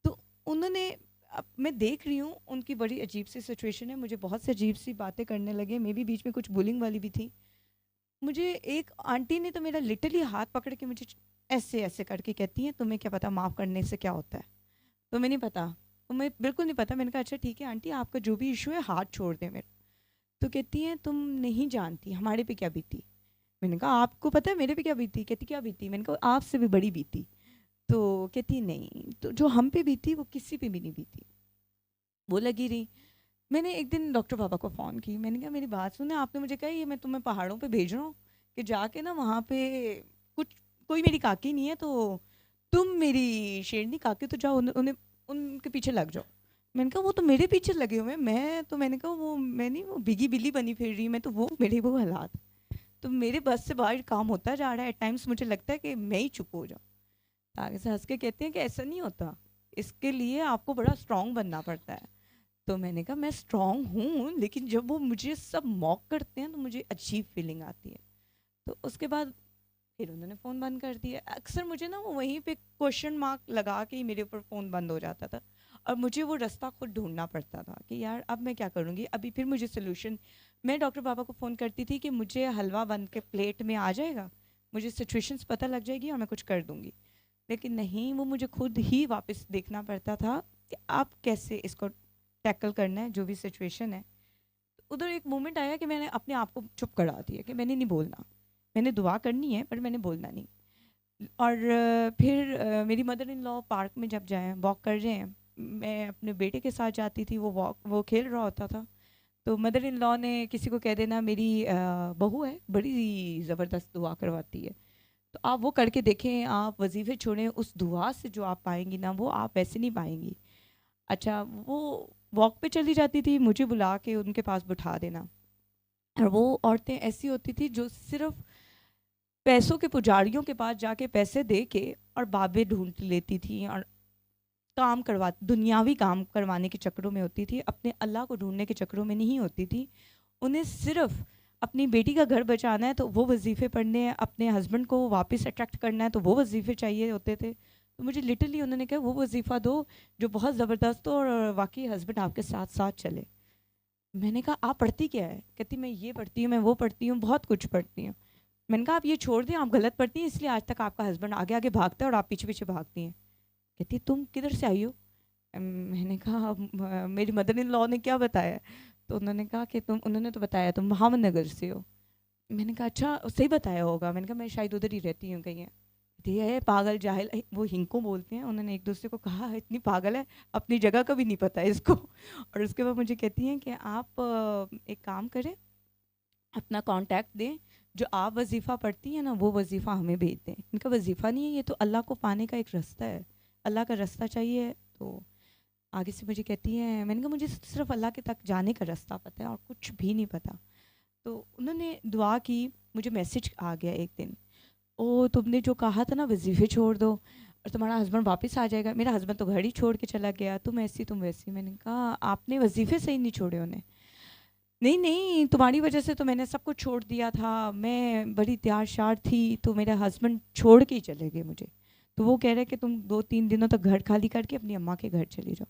तो उन्होंने, अब मैं देख रही हूँ उनकी बड़ी अजीब सी सिचुएशन है, मुझे बहुत सी अजीब सी बातें करने लगे, मे भी बीच में कुछ बुलिंग वाली भी थी। मुझे एक आंटी ने तो मेरा लिटरली हाथ पकड़ के मुझे ऐसे ऐसे करके कहती हैं तुम्हें क्या पता माफ़ करने से क्या होता है? तुम्हें नहीं पता? तुम्हें बिल्कुल नहीं पता? मैंने कहा अच्छा ठीक है आंटी, आपका जो भी इशू है हाथ छोड़ दें मेरा। तो कहती हैं तुम नहीं जानती हमारे पे क्या बीती। मैंने कहा आपको पता है मेरे पे क्या बीती? कहती क्या बीती? मैंने कहा आपसे भी बड़ी बीती। तो कहती नहीं, तो जो हम पे बीती वो किसी पे भी नहीं बीती। वो लगी रही। मैंने एक दिन डॉक्टर बाबा को फ़ोन की, मैंने कहा मेरी बात सुने, आपने मुझे कहा ये मैं तुम्हें पहाड़ों पे भेज रहा हूँ कि जाके ना वहाँ पे कुछ, कोई मेरी काकी नहीं है तो तुम मेरी शेरनी काकी, तो जाओ उन्हें उनके पीछे लग जाओ। मैंने कहा वो तो मेरे पीछे लगे हुए हैं, मैंने कहा वो मैं नहीं वो बिगी बिल्ली बनी फिर रही, मैं तो वो मेरे वो हालात, तो मेरे बस से बाहर काम होता जा रहा है। एट टाइम्स मुझे लगता है कि मैं ही चुप हो जाऊँ। आगे से हंस के कहते हैं कि ऐसा नहीं होता, इसके लिए आपको बड़ा स्ट्रांग बनना पड़ता है। तो मैंने कहा मैं स्ट्रांग हूँ, लेकिन जब वो मुझे सब मॉक करते हैं तो मुझे अजीब फीलिंग आती है। तो उसके बाद फिर उन्होंने फ़ोन बंद कर दिया। अक्सर मुझे ना वो वहीं पे क्वेश्चन मार्क लगा के ही मेरे ऊपर फ़ोन बंद हो जाता था, और मुझे वो रास्ता खुद ढूंढना पड़ता था कि यार अब मैं क्या करूँगी। अभी फिर मुझे सोल्यूशन, मैं डॉक्टर बाबा को फ़ोन करती थी कि मुझे हलवा बन के प्लेट में आ जाएगा, मुझे सिचुएशंस पता लग जाएगी और मैं कुछ कर दूँगी। लेकिन नहीं, वो मुझे खुद ही वापस देखना पड़ता था कि आप कैसे इसको टैकल करना है, जो भी सिचुएशन है। उधर एक मोमेंट आया कि मैंने अपने आप को चुप करा दिया कि मैंने नहीं बोलना, मैंने दुआ करनी है पर मैंने बोलना नहीं। और फिर मेरी मदर इन लॉ पार्क में जब जाए वॉक कर रहे हैं, मैं अपने बेटे के साथ जाती थी, वो खेल रहा होता था। तो मदर इन लॉ ने किसी को कह देना मेरी बहू है, बड़ी ज़बरदस्त दुआ करवाती है, तो आप वो करके देखें, आप वजीफे छोड़ें, उस दुआ से जो आप पाएंगी ना वो आप वैसे नहीं पाएंगी। अच्छा, वो वॉक पे चली जाती थी, मुझे बुला के उनके पास बिठा देना। और वो औरतें ऐसी होती थी जो सिर्फ पैसों के पुजारियों के पास जाके पैसे दे के और बाबे ढूंढ लेती थी, और काम करवा दुनियावी काम करवाने के चक्करों में होती थी, अपने अल्लाह को ढूंढने के चक्करों में नहीं होती थी। उन्हें सिर्फ अपनी बेटी का घर बचाना है तो वो वजीफ़े पढ़ने हैं, अपने हस्बैंड को वापस अट्रैक्ट करना है तो वो वजीफ़े चाहिए होते थे। तो मुझे लिटरली उन्होंने कहा वो वजीफ़ा दो जो बहुत ज़बरदस्त हो और वाकई हस्बैंड आपके साथ साथ चले। मैंने कहा आप पढ़ती क्या है? कहती मैं ये पढ़ती हूँ, मैं वो पढ़ती हूँ, बहुत कुछ पढ़ती हूँ। मैंने कहा आप ये छोड़ दें, आप गलत पढ़ती हैं इसलिए आज तक आपका हस्बैंड आगे आगे भागता है और आप पीछे पीछे भागती हैं। कहती तुम किधर से आई हो? मैंने कहा मेरी मदर इन लॉ ने क्या बताया? तो उन्होंने कहा कि उन्होंने तो बताया तुम मोहम्मद नगर से हो। मैंने कहा अच्छा सही बताया होगा। मैंने कहा मैं शायद उधर ही रहती हूँ कहीं। ये है पागल जाहिल, वो हिंको बोलते हैं, उन्होंने एक दूसरे को कहा इतनी पागल है, अपनी जगह का भी नहीं पता है इसको। और उसके बाद मुझे कहती हैं कि आप एक काम करें, अपना कांटेक्ट दें, जो आप वजीफ़ा पढ़ती हैं ना वो वजीफ़ा हमें भेज दें। इनका वजीफ़ा नहीं है, ये तो अल्लाह को पाने का एक रास्ता है, अल्लाह का रास्ता चाहिए। तो आगे से मुझे कहती हैं, मैंने कहा मुझे सिर्फ अल्लाह के तक जाने का रास्ता पता है और कुछ भी नहीं पता। तो उन्होंने दुआ की, मुझे मैसेज आ गया एक दिन, ओ तुमने जो कहा था ना वजीफ़े छोड़ दो और तुम्हारा हस्बैंड वापस आ जाएगा। मेरा हस्बैंड तो घर ही छोड़ के चला गया, तुम ऐसी तुम वैसी। मैंने कहा आपने वजीफ़े सही नहीं छोड़े उन्हें। नहीं नहीं, तुम्हारी वजह से तो मैंने सब कुछ छोड़ दिया था, मैं बड़ी तैयार श्यार थी तो मेरा हस्बैंड छोड़ के ही चले गए मुझे। तो वो कह रहे कि तुम 2-3 दिनों तक घर खाली करके अपनी अम्मा के घर चली जाओ।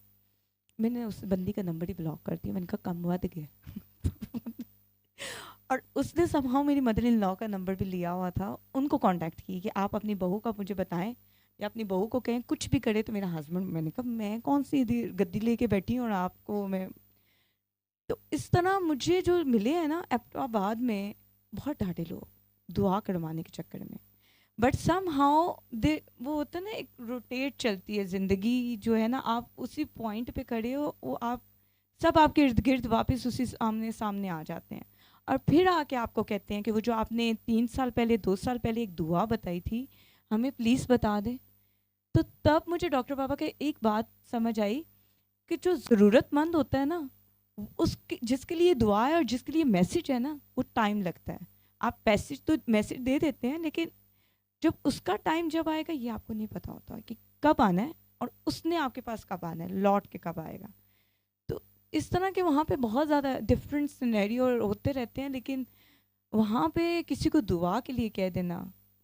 मैंने उस बंदी का नंबर ही ब्लॉक कर दिया। मैंने कहा कम वध गया। और उसने समहाउ मेरी मदर इन लॉ का नंबर भी लिया हुआ था, उनको कांटेक्ट की कि आप अपनी बहू का मुझे बताएं या अपनी बहू को कहें कुछ भी करे तो मेरा हस्बैंड। मैंने कहा मैं कौन सी गद्दी लेके बैठी हूँ और आपको मैं। तो इस तरह मुझे जो मिले हैं ना एबटाबाद में, बहुत डांटे लोग दुआ करवाने के चक्कर में, बट सम हाउ दे वो होता है ना, एक रोटेट चलती है ज़िंदगी जो है ना, आप उसी पॉइंट पे खड़े हो, वो आप सब आपके इर्द गिर्द वापस उसी आमने सामने आ जाते हैं और फिर आके आपको कहते हैं कि वो जो आपने 3 साल पहले 2 साल पहले एक दुआ बताई थी हमें प्लीज़ बता दें। तो तब मुझे डॉक्टर बाबा के एक बात समझ आई कि जो ज़रूरतमंद होता है ना, उसके जिसके लिए दुआ है और जिसके लिए मैसेज है ना, वो टाइम लगता है। आप पैसेज तो मैसेज दे देते हैं, लेकिन जब उसका टाइम जब आएगा ये आपको नहीं पता होता कि कब आना है और उसने आपके पास कब आना है, लौट के कब आएगा। तो इस तरह के वहाँ पे बहुत ज़्यादा डिफरेंट सिनेरियो होते रहते हैं, लेकिन वहाँ पे किसी को दुआ के लिए कह देना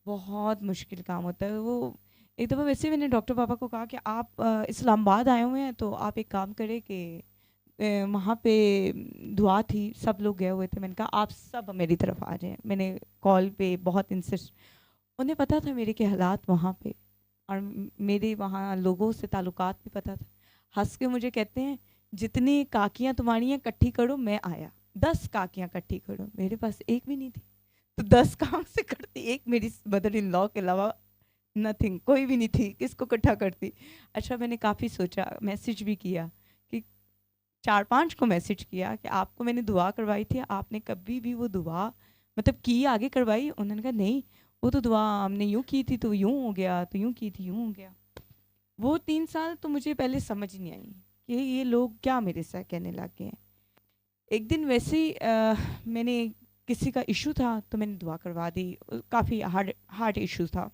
बहुत मुश्किल काम होता है। वो एक दफ़ा वैसे मैंने डॉक्टर पापा को कहा कि आप इस्लामाबाद आए हुए हैं तो आप एक काम करें कि वहाँ पे दुआ थी, सब लोग गए हुए थे, मैंने कहा आप सब मेरी तरफ आ जाएं। मैंने कॉल पे बहुत इंसिस्ट, उन्हें पता था मेरे के हालात वहाँ पे और मेरे वहाँ लोगों से ताल्लुकात भी पता था। हंस के मुझे कहते हैं जितनी काकियाँ तुम्हारी हैं इकट्ठी करो, मैं आया 10 काकियाँ इकट्ठी करो, मेरे पास एक भी नहीं थी, तो 10 कहाँ से करती, एक मेरी मदर इन लॉ के अलावा नथिंग, कोई भी नहीं थी, किसको इकट्ठा करती। अच्छा मैंने काफ़ी सोचा, मैसेज भी किया कि 4-5 को मैसेज किया कि आपको मैंने दुआ करवाई थी, आपने कभी भी वो दुआ मतलब की आगे करवाई? उन्होंने कहा नहीं, वो तो दुआ हमने यूँ की थी तो यूँ हो गया, तो यूँ की थी यूँ हो गया। वो 3 साल तो मुझे पहले समझ नहीं आई कि ये लोग क्या मेरे साथ कहने लग गए हैं। एक दिन वैसे ही मैंने किसी का इशू था तो मैंने दुआ करवा दी। काफ़ी हार्ड हार्ड इशू था।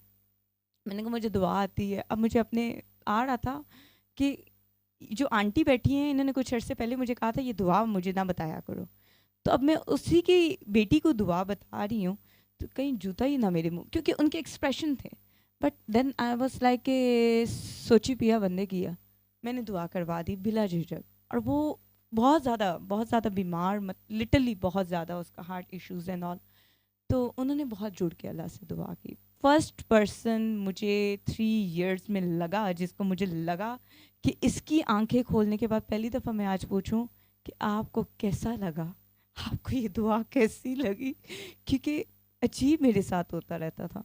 मैंने कहा मुझे दुआ आती है। अब मुझे अपने आ रहा था कि जो आंटी बैठी हैं इन्होंने कुछ अर्से पहले मुझे कहा था ये दुआ मुझे ना बताया करो, तो अब मैं उसी की बेटी को दुआ बता रही हूँ, तो कहीं जूता ही ना मेरे मुंह, क्योंकि उनके एक्सप्रेशन थे। But then I was like सोची पिया बंदे किया, मैंने दुआ करवा दी बिला झिझक। और वो बहुत ज़्यादा बीमार, लिटरली बहुत ज़्यादा, उसका हार्ट इश्यूज एंड ऑल। तो उन्होंने बहुत जुड़ के अल्लाह से दुआ की। फर्स्ट पर्सन मुझे 3 years में लगा, जिसको मुझे लगा कि इसकी आंखें खोलने के बाद पहली दफ़ा मैं आज पूछूं कि आपको कैसा लगा, आपको ये दुआ कैसी लगी, क्योंकि अजीब मेरे साथ होता रहता था।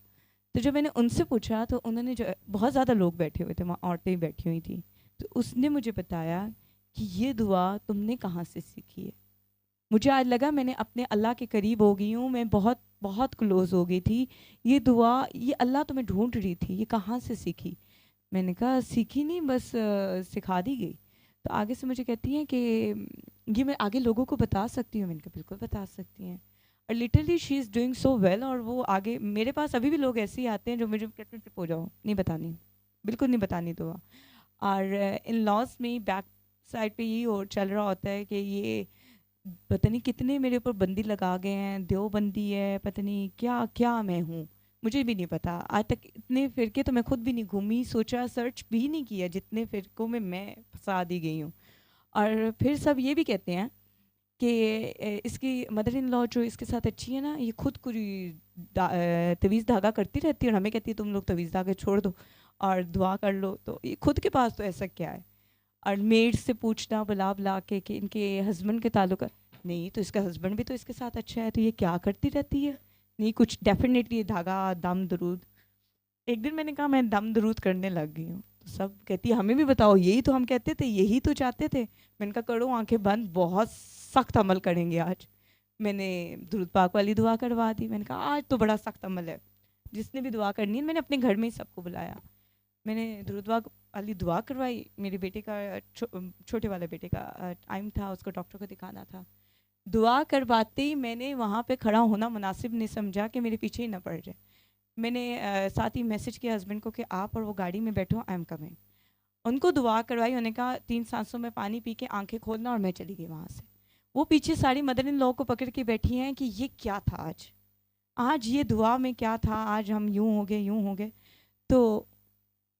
तो जब मैंने उनसे पूछा तो उन्होंने, जो बहुत ज़्यादा लोग बैठे हुए थे वहाँ, औरतें बैठी हुई थी, तो उसने मुझे बताया कि ये दुआ तुमने कहाँ से सीखी है। मुझे आज लगा मैंने अपने अल्लाह के करीब हो गई हूँ, मैं बहुत बहुत क्लोज हो गई थी। ये दुआ, ये अल्लाह तुम्हें ढूंढ रही थी, ये कहाँ से सीखी। मैंने कहा सीखी नहीं, बस सिखा दी गई। तो आगे से मुझे कहती हैं कि ये मैं आगे लोगों को बता सकती हूँ। मैंने कहा बिल्कुल बता सकती हैं। और literally she is doing so well. और वो आगे, मेरे पास अभी भी लोग ऐसे ही आते हैं जो मुझे कहते हैं चुप हो जाओ, नहीं बतानी, बिल्कुल नहीं बतानी दुआ। और इन लॉज में बैक साइड पे यही और चल रहा होता है कि ये पता नहीं कितने मेरे ऊपर बंदी लगा गए हैं, देवबंदी है, पता नहीं क्या क्या मैं हूँ, मुझे भी नहीं पता। आज तक इतने फिरके तो मैं खुद भी नहीं घूमी, सोचा, सर्च भी नहीं किया जितने फिरकों में मैं फंसा दी गई हूँ। और फिर सब ये भी कहते हैं कि इसकी मदर इन लॉ जो इसके साथ अच्छी है ना, ये खुद कोई तवीज़ धागा करती रहती है और हमें कहती है तुम लोग तवीज़ धागे छोड़ दो और दुआ कर लो। तो ये खुद के पास तो ऐसा क्या है। और मेड से पूछना बुला बुला के कि इनके हस्बैंड के ताल्लुक है, नहीं तो इसका हस्बैंड भी तो इसके साथ अच्छा है, तो ये क्या करती रहती है, नहीं कुछ डेफिनेटली धागा दम दरूद। एक दिन मैंने कहा मैं दम दरूद करने लग गई हूँ, तो सब कहती है हमें भी बताओ, यही तो हम कहते थे, यही तो चाहते थे। मैंने कहा करो आंखें बंद, बहुत सख्त अमल करेंगे आज। मैंने दुरूद पाक वाली दुआ करवा दी। मैंने कहा आज तो बड़ा सख्त अमल है, जिसने भी दुआ करनी है। मैंने अपने घर में ही सबको बुलाया, मैंने दुरूद वाली दुआ करवाई। मेरे बेटे का छोटे वाले बेटे का टाइम था, उसको डॉक्टर को दिखाना था। दुआ करवाते ही मैंने वहाँ पे खड़ा होना मुनासिब नहीं समझा कि मेरे पीछे ही ना पड़ जाए। मैंने साथ ही मैसेज किया हस्बैंड को कि आप और वो गाड़ी में बैठो, आई एम कमिंग। उनको दुआ करवाई, उन्होंने कहा 3 सांसों में पानी पी के आंखें खोलना, और मैं चली गई वहाँ से। वो पीछे सारी मदर इन लॉ को पकड़ के बैठी हैं कि ये क्या था आज, आज ये दुआ में क्या था, आज हम यूं हो गए यूं हो गए। तो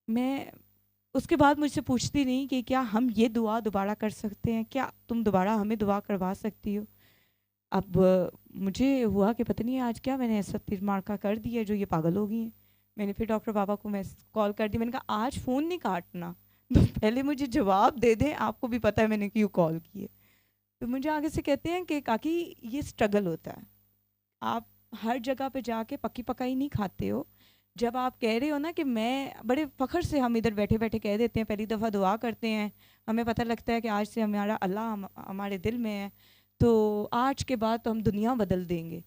मैं, उसके बाद मुझसे पूछती नहीं कि क्या हम ये दुआ दोबारा कर सकते हैं, क्या तुम दोबारा हमें दुआ करवा सकती हो। अब मुझे हुआ कि पता नहीं आज क्या मैंने ऐसा तीर मारका कर दिया जो ये पागल हो गई हैं। मैंने फिर डॉक्टर बाबा को मैं कॉल कर दी, मैंने कहा आज फ़ोन नहीं काटना, तो पहले मुझे जवाब दे दें, आपको भी पता है मैंने क्यों कॉल की है। तो मुझे आगे से कहते हैं कि काकी ये स्ट्रगल होता है, आप हर जगह पे जाके पक्की पकाई नहीं खाते हो। जब आप कह रहे हो ना कि मैं बड़े फ़ख्र से, हम इधर बैठे बैठे कह देते हैं, पहली दफ़ा दुआ करते हैं, हमें पता लगता है कि आज से हमारा अल्लाह हमारे दिल में है, तो आज के बाद तो हम दुनिया बदल देंगे।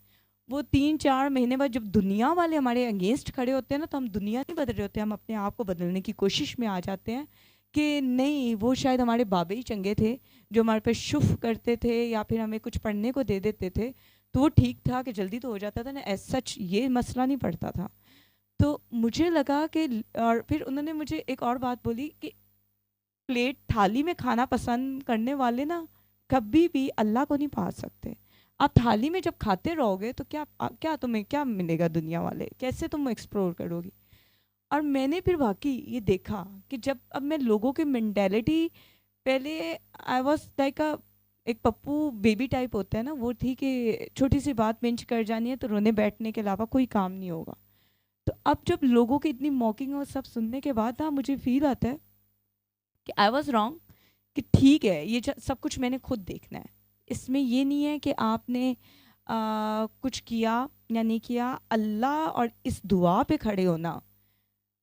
वो 3-4 महीने बाद जब दुनिया वाले हमारे अगेंस्ट खड़े होते हैं ना, तो हम दुनिया नहीं बदल रहे होते, हम अपने आप को बदलने की कोशिश में आ जाते हैं कि नहीं, वो शायद हमारे बाबे ही चंगे थे जो हमारे पे शुफ करते थे या फिर हमें कुछ पढ़ने को दे देते थे, तो वो ठीक था कि जल्दी तो हो जाता था ना, एज सच ये मसला नहीं पड़ता था। तो मुझे लगा कि, और फिर उन्होंने मुझे एक और बात बोली कि प्लेट थाली में खाना पसंद करने वाले ना कभी भी अल्लाह को नहीं पा सकते। आप थाली में जब खाते रहोगे तो क्या तुम्हें क्या मिलेगा, दुनिया वाले कैसे तुम एक्सप्लोर करोगी। और मैंने फिर वाकई ये देखा कि जब अब मैं लोगों की मेंटालिटी, पहले आई वॉज लाइक एक पप्पू बेबी टाइप होता है ना, वो थी कि छोटी सी बात मेंच कर जानी है तो रोने बैठने के अलावा कोई काम नहीं होगा। तो अब जब लोगों की इतनी मॉकिंग और सब सुनने के बाद ना मुझे फील आता है कि आई वॉज रॉन्ग, कि ठीक है ये सब कुछ मैंने खुद देखना है, इसमें ये नहीं है कि आपने कुछ किया या नहीं किया। अल्लाह और इस दुआ पे खड़े होना,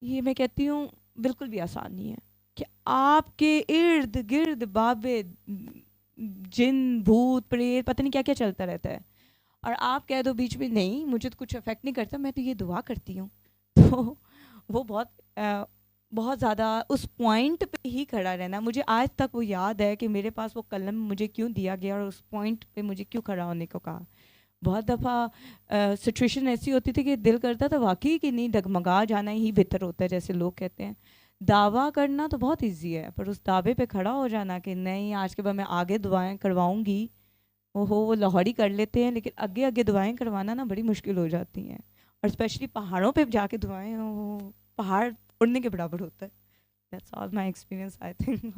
ये मैं कहती हूँ बिल्कुल भी आसान नहीं है। कि आपके इर्द गिर्द बाबे, जिन, भूत, प्रेत, पता नहीं क्या क्या चलता रहता है, और आप कह दो बीच में नहीं मुझे तो कुछ अफेक्ट नहीं करता, मैं तो ये दुआ करती हूँ। तो वो बहुत बहुत ज़्यादा उस पॉइंट पे ही खड़ा रहना। मुझे आज तक वो याद है कि मेरे पास वो कलम मुझे क्यों दिया गया और उस पॉइंट पे मुझे क्यों खड़ा होने को कहा। बहुत दफ़ा सिचुएशन ऐसी होती थी कि दिल करता था वाकई कि नहीं, डगमगा जाना ही बेहतर होता है, जैसे लोग कहते हैं। दावा करना तो बहुत इजी है, पर उस दावे पे खड़ा हो जाना कि नहीं आज के बाद मैं आगे दुआएं करवाऊंगी, वो लाहौरी कर लेते हैं, लेकिन आगे आगे दुआएं करवाना ना बड़ी मुश्किल हो जाती हैं। और स्पेशली पहाड़ों पे जाके दुआएं, वो पहाड़ उड़ने के बराबर होता है। That's all my experience I think.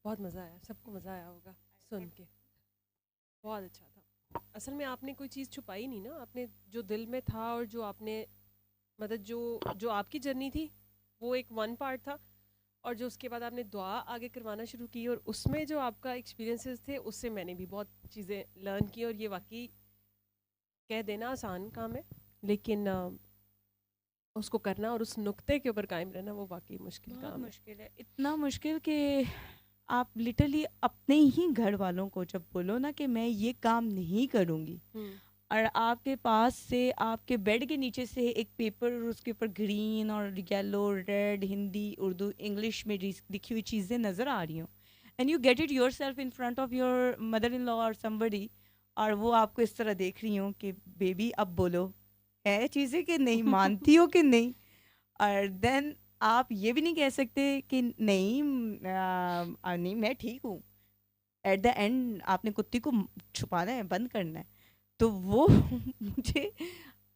बहुत मज़ा आया, सबको मज़ा आया होगा सुन के, बहुत अच्छा था। असल में आपने कोई चीज़ छुपाई नहीं ना, आपने जो दिल में था और जो आपने मतलब जो आपकी जर्नी थी वो एक वन पार्ट था, और जो उसके बाद आपने दुआ आगे करवाना शुरू की और उसमें जो आपका एक्सपीरियंसेस थे उससे मैंने भी बहुत चीज़ें लर्न की। और ये वाकई कह देना आसान काम है, लेकिन उसको करना और उस नुक्ते के ऊपर कायम रहना वो वाकई मुश्किल बहुत काम है। मुश्किल है, इतना मुश्किल कि आप लिटरली अपने ही घर वालों को जब बोलो ना कि मैं ये काम नहीं करूँगी, हम्म। और आपके पास से आपके बेड के नीचे से एक पेपर और उसके ऊपर ग्रीन और yellow red Hindi Urdu English में लिखी हुई चीज़ें नज़र आ रही हों, and you get it your self in front of your mother in law और समबडी, और वो आपको इस तरह देख रही हूँ कि बेबी अब बोलो, है चीज़ें कि नहीं, मानती हो कि नहीं। और देन आप ये भी नहीं कह सकते कि नहीं नहीं मैं ठीक हूँ। एट द एंड आपने कुत्ती को छुपाना है, बंद करना है। तो वो मुझे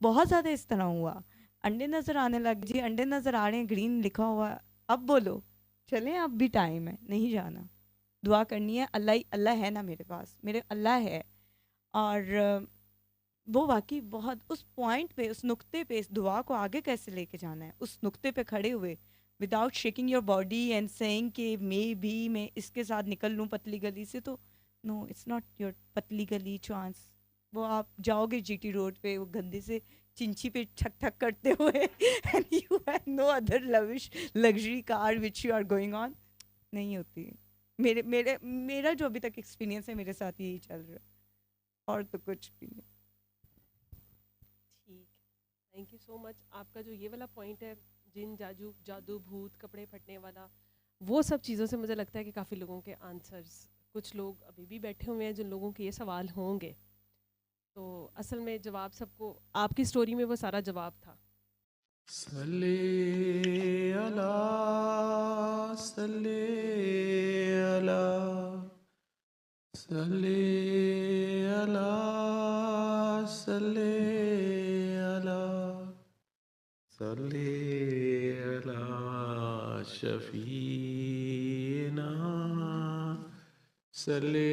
बहुत ज़्यादा इस तरह हुआ। अंडे नज़र आने लग जी, अंडे नज़र आ रहे हैं, ग्रीन लिखा हुआ है, अब बोलो, चलें अब भी टाइम है, नहीं जाना, दुआ करनी है, अल्लाह ही अल्लाह है ना मेरे पास, मेरे अल्लाह है। और वो वाकई बहुत उस पॉइंट पे, उस नुक्ते पे, इस दुआ को आगे कैसे लेके जाना है, उस नुक्ते पे खड़े हुए without shaking your body and saying कि मे भी मैं इसके साथ निकल लूँ पतली गली से, तो नो इट्स नॉट योर पतली गली चांस। वो आप जाओगे जीटी रोड पे वो गंदे से चिंची पे ठक ठक करते हुए and you have no other lavish luxury car which you are going on, नहीं होती। मेरे मेरे मेरा जो अभी तक एक्सपीरियंस है मेरे साथ यही चल रहा है, और तो कुछ भी नहीं। ठीक, थैंक यू सो मच। आपका जो ये वाला पॉइंट है, जिन जादू जादू भूत कपड़े फटने वाला, वो सब चीज़ों से मुझे लगता है कि काफ़ी लोगों के आंसर्स, कुछ लोग अभी भी बैठे हुए हैं जिन लोगों के ये सवाल होंगे, तो असल में जवाब सबको आपकी स्टोरी में वो सारा जवाब था। सल्ले अला सल्ले अला सल्ले अला सल्ले अला सल्ले अला शफीना सल्ले